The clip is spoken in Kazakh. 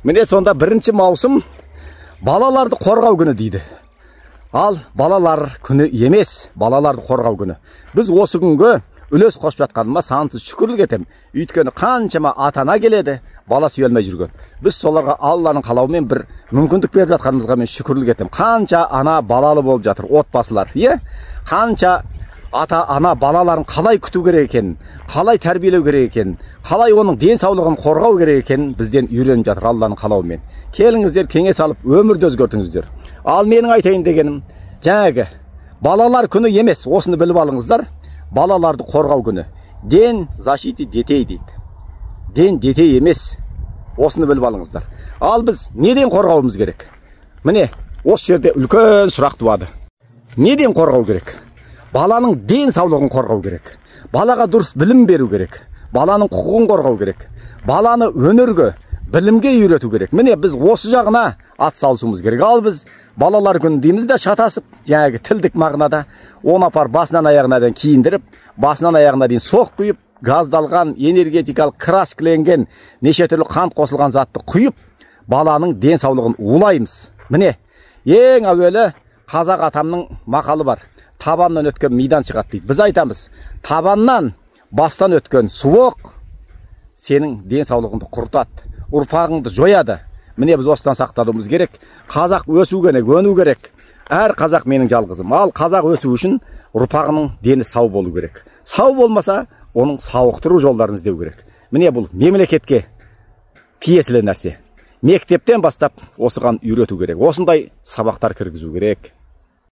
Міне сонда 1 маусым балаларды қорғау күні дейді. Ал балалар күні емес, балаларды қорғау күні. Біз осы күнге үлес қосып жатқаныма сансыз шүкірлік етем. Өйткені қаншама ата-ана келеді, бала сүйе алмай жүрген. Біз соларға Алланың қалауымен бір мүмкіндік беріп жатқанымызға мен шүкірлік етем. Қанша ана балалы болып жатыр, отбасылар, иә? Қанша ата-ана балаларын қалай күту керек екенін, қалай тәрбиелеу керек екенін, қалай оның денсаулығын қорғау керек екенін бізден үйреніп жатыр Алланың қалауымен. Келіңіздер, кеңес алып өмірді өзгертіңіздер. Ал менің айтайын дегенім, жаңағы балалар күні емес, осыны біліп алыңыздар. Балаларды қорғау күні. Ден защиты детей дейді. Ден детей емес. Осыны біліп алыңыздар. Ал біз неден қорғауымыз керек? Міне, осы жерде үлкен сұрақ туады. Неден қорғау керек? Баланың денсаулығын қорғау керек. Балаға дұрыс білім беру керек. Баланың құқығын қорғау керек. Баланы өнерге, білімге үйрету керек. Міне біз осы жағына атсалысуымыз керек. Ал біз балалар күні дейміз де шатасып, жаңағы тілдік мағынада оны апар басынан аяғына дейін киіндіріп, басынан аяғына дейін соқ құйып, газдалған, энергетикалық краскіленген, неше түрлі қант қосылған затты құйып, баланың денсаулығын улаймыз. Міне, ең әуелі қазақ атамның мақалы бар. Табаннан өткен мидан шығады дейді. Біз айтамыз, табаннан бастан өткен суық сенің денсаулығыңды құртады, ұрпағыңды жояды. Міне біз осыдан сақтануымыз керек. Қазақ өсу керек, өну керек. Әр қазақ менің жалғызым. Ал қазақ өсу үшін ұрпағының дені сау болу керек. Сау болмаса, оның сауықтыру жолдарын іздеу керек. Міне бұл мемлекетке тиесілі нәрсе. Мектептен бастап осыған үйрету керек. Осындай сабақтар кіргізу керек.